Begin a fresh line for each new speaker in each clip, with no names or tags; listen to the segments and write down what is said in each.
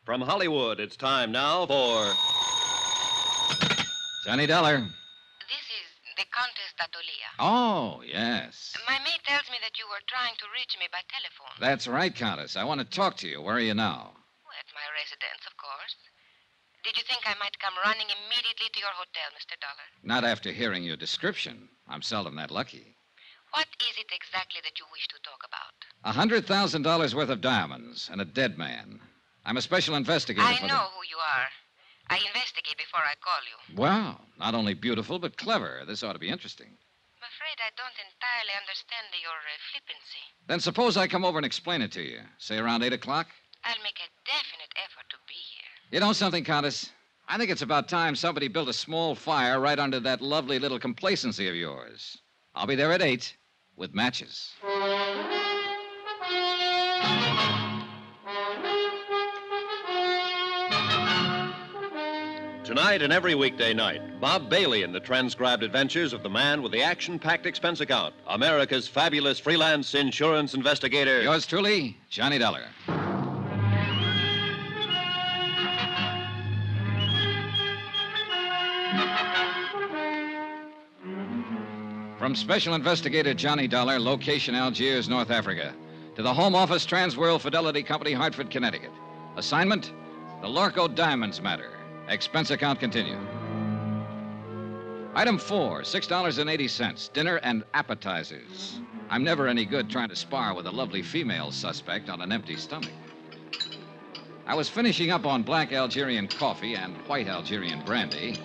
From Hollywood, it's time now for...
Johnny Dollar.
This is the Countess Tatolia.
Oh, yes.
My maid tells me that you were trying to reach me by telephone.
That's right, Countess. I want to talk to you. Where are you now?
At my residence, of course. Did you think I might come running immediately to your hotel, Mr. Dollar?
Not after hearing your description. I'm seldom that lucky.
What is it exactly that you wish to talk about?
$100,000 worth of diamonds and a dead man. I'm a special investigator
I know who you are. I investigate before I call you.
Wow. Not only beautiful, but clever. This ought to be interesting.
I'm afraid I don't entirely understand your flippancy.
Then suppose I come over and explain it to you. Say around 8 o'clock?
I'll make a definite effort to be here.
You know something, Countess? I think it's about time somebody built a small fire right under that lovely little complacency of yours. I'll be there at 8 with matches.
Tonight and every weekday night, Bob Bailey in the transcribed adventures of the man with the action-packed expense account, America's fabulous freelance insurance investigator.
Yours truly, Johnny Dollar. From Special Investigator Johnny Dollar, location Algiers, North Africa, to the Home Office Transworld Fidelity Company, Hartford, Connecticut. Assignment, the Lorko Diamonds matter. Expense account continued. Item 4, $6.80, dinner and appetizers. I'm never any good trying to spar with a lovely female suspect on an empty stomach. I was finishing up on black Algerian coffee and white Algerian brandy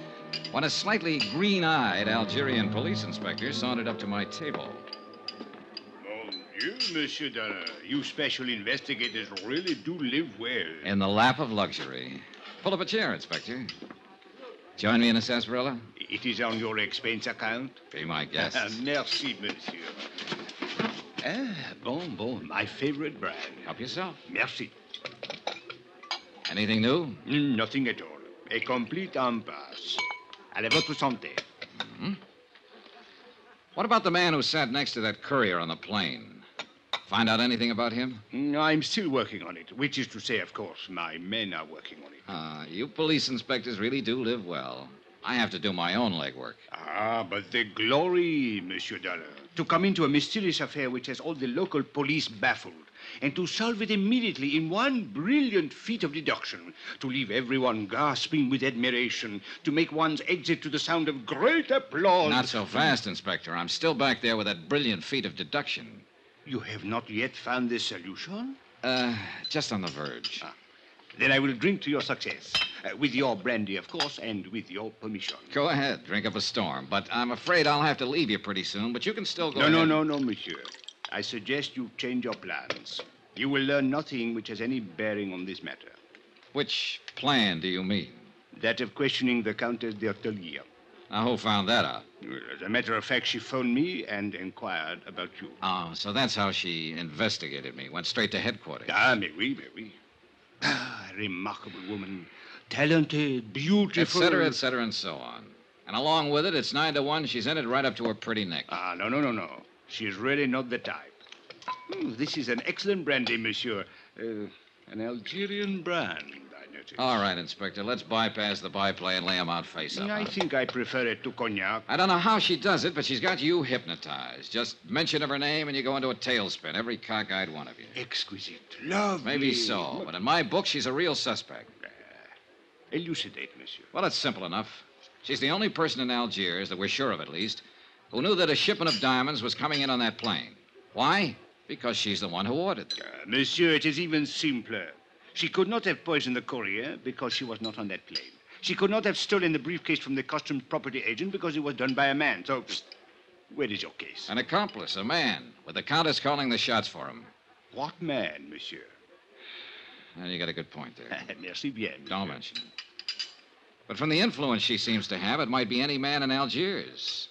when a slightly green-eyed Algerian police inspector sauntered up to my table.
Mon Dieu, Monsieur Dollar, you special investigators really do live well.
In the lap of luxury. Pull up a chair, Inspector. Join me in a sarsaparilla?
It is on your expense account?
Be my guest.
Merci, monsieur. Bon, my favorite brand.
Help yourself.
Merci.
Anything new?
Nothing at all. A complete impasse. Allez, votre santé.
Mm-hmm. What about the man who sat next to that courier on the plane? Find out anything about him?
I'm still working on it, which is to say, of course, my men are working on it.
You police inspectors really do live well. I have to do my own legwork.
But the glory, Monsieur Dollar, to come into a mysterious affair which has all the local police baffled, and to solve it immediately in one brilliant feat of deduction, to leave everyone gasping with admiration, to make one's exit to the sound of great applause.
Not so fast, Inspector. I'm still back there with that brilliant feat of deduction.
You have not yet found the solution?
Just on the verge.
Then I will drink to your success. With your brandy, of course, and with your permission.
Go ahead, drink up a storm. But I'm afraid I'll have to leave you pretty soon, but you can still go ahead.
No, monsieur. I suggest you change your plans. You will learn nothing which has any bearing on this matter.
Which plan do you mean?
That of questioning the Countess d'Artelier.
Now, who found that out?
As a matter of fact, she phoned me and inquired about you.
Oh, so that's how she investigated me. Went straight to headquarters.
Mais oui. Remarkable woman. Talented, beautiful.
Et cetera, and so on. And along with it, it's 9 to 1. She's in it right up to her pretty neck.
No. She's really not the type. This is an excellent brandy, monsieur. An Algerian brand, I notice.
All right, Inspector. Let's bypass the byplay and lay him out face up.
I think I prefer it to cognac.
I don't know how she does it, but she's got you hypnotized. Just mention of her name and you go into a tailspin, every cockeyed one of you.
Exquisite. Lovely.
Maybe so, but in my book, she's a real suspect.
Elucidate, monsieur.
Well, it's simple enough. She's the only person in Algiers, that we're sure of at least, who knew that a shipment of diamonds was coming in on that plane. Why? Because she's the one who ordered them.
Monsieur, it is even simpler. She could not have poisoned the courier because she was not on that plane. She could not have stolen the briefcase from the customs property agent because it was done by a man. So, where is your case?
An accomplice, a man, with the Countess calling the shots for him.
What man, monsieur?
Well, you got a good point there.
Merci bien, monsieur.
Don't mention it. But from the influence she seems to have, it might be any man in Algiers.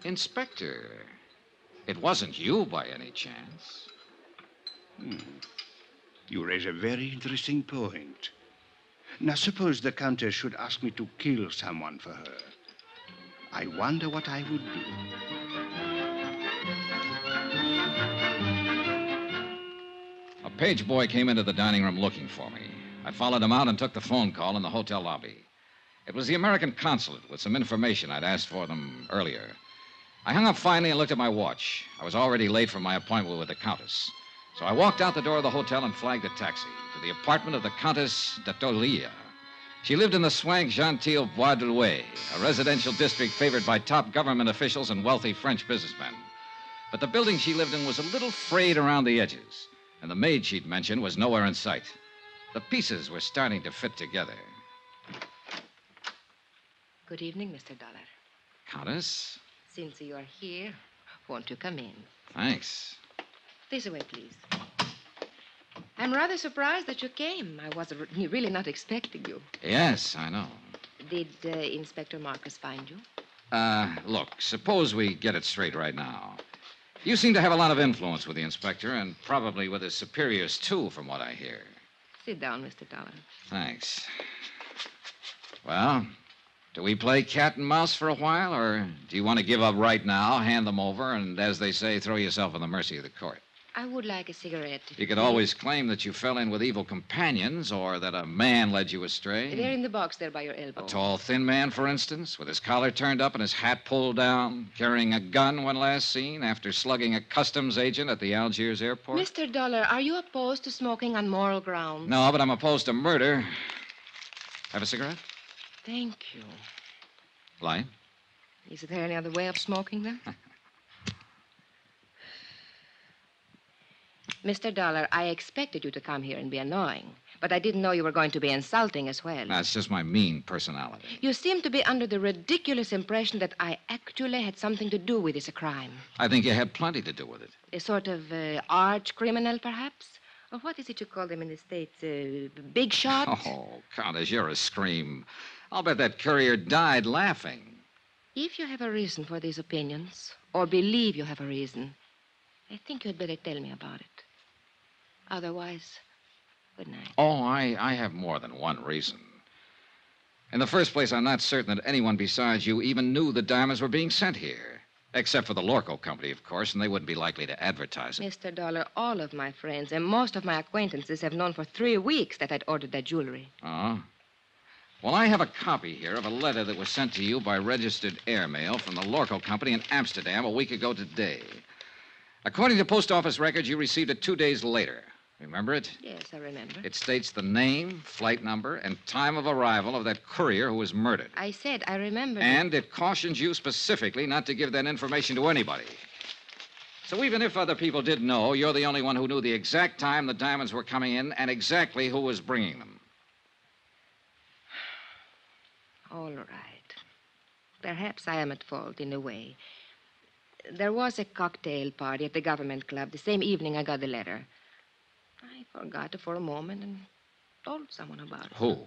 Inspector, it wasn't you by any chance?
You raise a very interesting point. Now, suppose the Countess should ask me to kill someone for her. I wonder what I would do.
A page boy came into the dining room looking for me. I followed him out and took the phone call in the hotel lobby. It was the American consulate with some information I'd asked for them earlier. I hung up finally and looked at my watch. I was already late for my appointment with the Countess. So I walked out the door of the hotel and flagged a taxi to the apartment of the Countess d'Atolia. She lived in the swank genteel Bois de Louet, a residential district favored by top government officials and wealthy French businessmen. But the building she lived in was a little frayed around the edges, and the maid she'd mentioned was nowhere in sight. The pieces were starting to fit together.
Good evening, Mr. Dollar.
Countess?
Since you are here, won't you come in?
Thanks.
This way, please. I'm rather surprised that you came. I was really not expecting you.
Yes, I know.
Did Inspector Marcus find you?
Look, suppose we get it straight right now. You seem to have a lot of influence with the inspector, and probably with his superiors, too, from what I hear.
Sit down, Mr. Dollar.
Thanks. Well, do we play cat and mouse for a while, or do you want to give up right now, hand them over, and, as they say, throw yourself on the mercy of the court?
I would like a cigarette.
You could always claim that you fell in with evil companions, or that a man led you astray.
They're in the box there by your elbow.
A tall, thin man, for instance, with his collar turned up and his hat pulled down, carrying a gun when last seen after slugging a customs agent at the Algiers airport.
Mr. Dollar, are you opposed to smoking on moral grounds?
No, but I'm opposed to murder. Have a cigarette?
Thank you.
Light?
Is there any other way of smoking, then? Mr. Dollar, I expected you to come here and be annoying, but I didn't know you were going to be insulting as well.
That's just my mean personality.
You seem to be under the ridiculous impression that I actually had something to do with this crime.
I think you had plenty to do with it.
A sort of arch criminal, perhaps? Or what is it you call them in the States? Big shot?
Oh, Countess, you're a scream. I'll bet that courier died laughing.
If you have a reason for these opinions, or believe you have a reason, I think you'd better tell me about it. Otherwise, good night.
Oh, I have more than one reason. In the first place, I'm not certain that anyone besides you even knew the diamonds were being sent here. Except for the Lorko company, of course, and they wouldn't be likely to advertise it.
Mr. Dollar, all of my friends and most of my acquaintances have known for 3 weeks that I'd ordered that jewelry.
Oh? Well, I have a copy here of a letter that was sent to you by registered airmail from the Lorko company in Amsterdam a week ago today. According to post office records, you received it 2 days later. Remember it?
Yes, I remember.
It states the name, flight number, and time of arrival of that courier who was murdered.
I said I remember.
And it cautions you specifically not to give that information to anybody. So even if other people did know, you're the only one who knew the exact time the diamonds were coming in and exactly who was bringing them.
All right. Perhaps I am at fault in a way. There was a cocktail party at the government club the same evening I got the letter. I forgot it for a moment and told someone about it.
Who?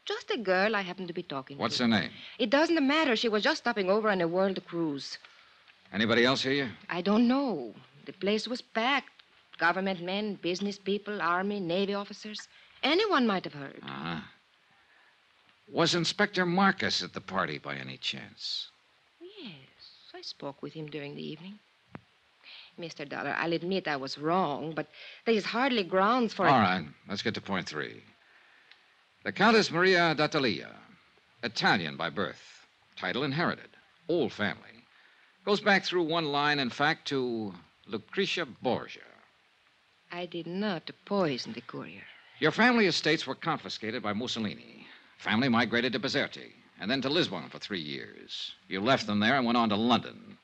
Just a girl I happened to be talking
What's
to.
her name?
It doesn't matter. She was just stopping over on a world cruise.
Anybody else hear you?
I don't know. The place was packed. Government men, business people, Army, Navy officers. Anyone might have heard.
Uh-huh. Was Inspector Marcus at the party by any chance?
Yes, I spoke with him during the evening. Mr. Dollar, I'll admit I was wrong, but there is hardly grounds for...
All right, let's get to point 3. The Countess Maria d'Atalia, Italian by birth, title inherited, old family. Goes back through one line, in fact, to Lucretia Borgia.
I did not poison the courier.
Your family estates were confiscated by Mussolini. Family migrated to Bizerte, and then to Lisbon for 3 years. You left them there and went on to London.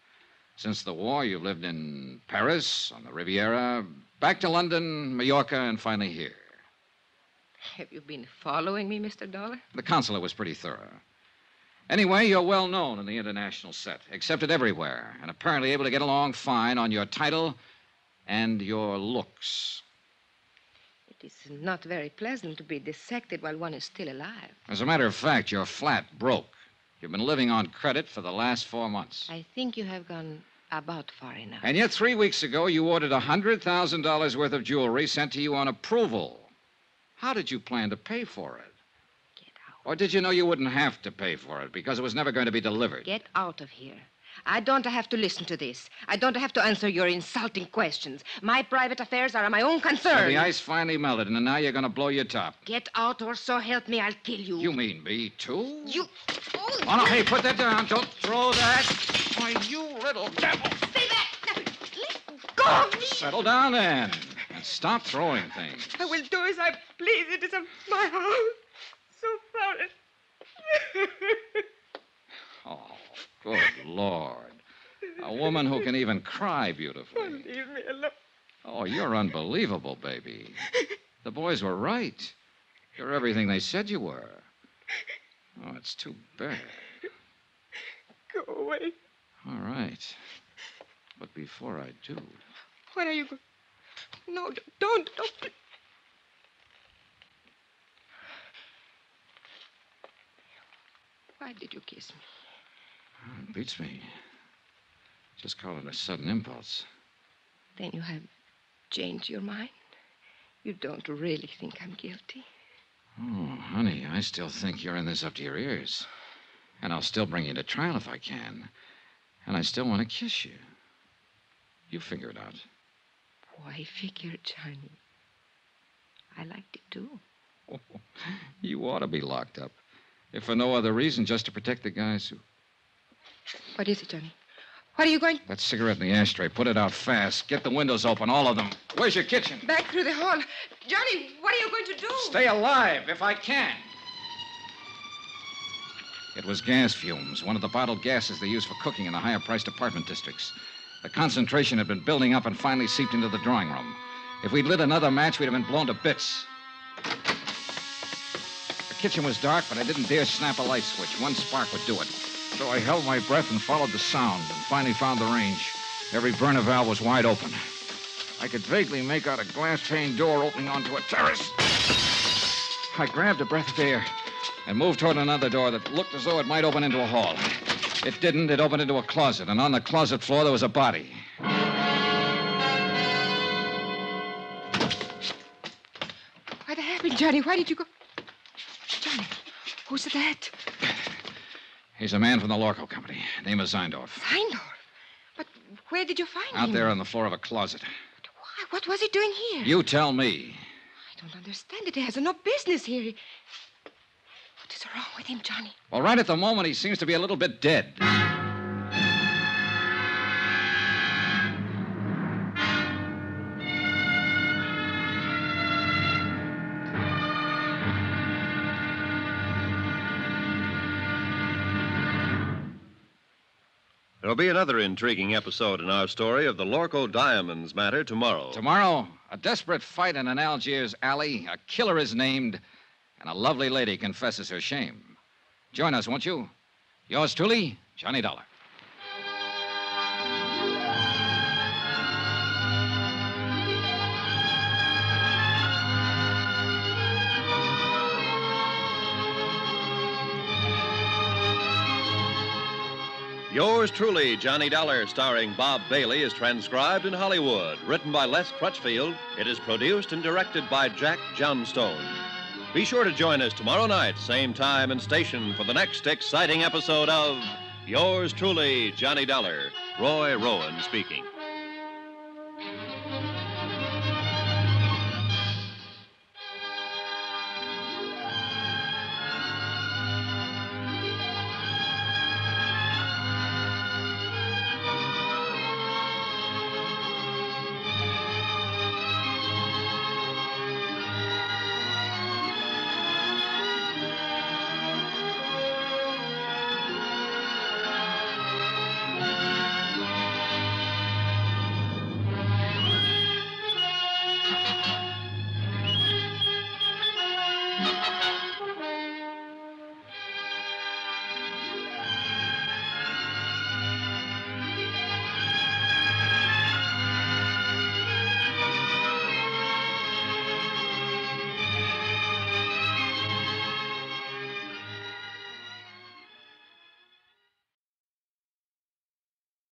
Since the war, you've lived in Paris, on the Riviera, back to London, Mallorca, and finally here.
Have you been following me, Mr. Dollar?
The consulate was pretty thorough. Anyway, you're well known in the international set, accepted everywhere, and apparently able to get along fine on your title and your looks.
It is not very pleasant to be dissected while one is still alive.
As a matter of fact, you're flat broke. You've been living on credit for the last 4 months.
I think you have gone about far enough.
And yet 3 weeks ago, you ordered $100,000 worth of jewelry sent to you on approval. How did you plan to pay for it?
Get out.
Or did you know you wouldn't have to pay for it because it was never going to be delivered?
Get out of here. I don't have to listen to this. I don't have to answer your insulting questions. My private affairs are my own concern.
So the ice finally melted, and now you're going to blow your top.
Get out, or so help me, I'll kill you.
You mean me, too?
You...
Oh, no, hey, put that down. Don't throw that. Why, you little devil.
Stay back. Now, let go of me.
Settle down, then, and stop throwing things.
I will do as I please. It is my house. So sorry.
Oh, good Lord. A woman who can even cry beautifully.
Leave me alone.
Oh, you're unbelievable, baby. The boys were right. You're everything they said you were. Oh, it's too bad.
Go away.
All right. But before I do...
What are you going... No, don't. Why did you kiss me?
Oh, it beats me. Just call it a sudden impulse.
Then you have changed your mind? You don't really think I'm guilty?
Oh, honey, I still think you're in this up to your ears. And I'll still bring you to trial if I can. And I still want to kiss you. You figure it out.
Why figure, Johnny? I liked it, too.
Oh, you ought to be locked up. If for no other reason, just to protect the guys who...
What is it, Johnny? What are you going...
That cigarette in the ashtray. Put it out fast. Get the windows open, all of them. Where's your kitchen?
Back through the hall. Johnny, what are you going to do?
Stay alive, if I can. It was gas fumes, one of the bottled gases they use for cooking in the higher-priced apartment districts. The concentration had been building up and finally seeped into the drawing room. If we'd lit another match, we'd have been blown to bits. The kitchen was dark, but I didn't dare snap a light switch. One spark would do it. So I held my breath and followed the sound and finally found the range. Every burner valve was wide open. I could vaguely make out a glass pane door opening onto a terrace. I grabbed a breath of air and moved toward another door that looked as though it might open into a hall. It didn't. It opened into a closet, and on the closet floor there was a body.
What happened, Johnny? Why did you go... Johnny, who's that?
He's a man from the Lorko company. Name is Zeindorf.
Zeindorf? But where did you find him?
Out there on the floor of a closet.
But why? What was he doing here?
You tell me.
I don't understand it. He has no business here. What is wrong with him, Johnny?
Well, right at the moment, he seems to be a little bit dead.
There'll be another intriguing episode in our story of the Lorko Diamonds matter tomorrow.
Tomorrow, a desperate fight in an Algiers alley, a killer is named, and a lovely lady confesses her shame. Join us, won't you? Yours truly, Johnny Dollar.
Yours truly, Johnny Dollar, starring Bob Bailey, is transcribed in Hollywood. Written by Les Crutchfield, it is produced and directed by Jack Johnstone. Be sure to join us tomorrow night, same time and station, for the next exciting episode of Yours truly, Johnny Dollar. Roy Rowan speaking.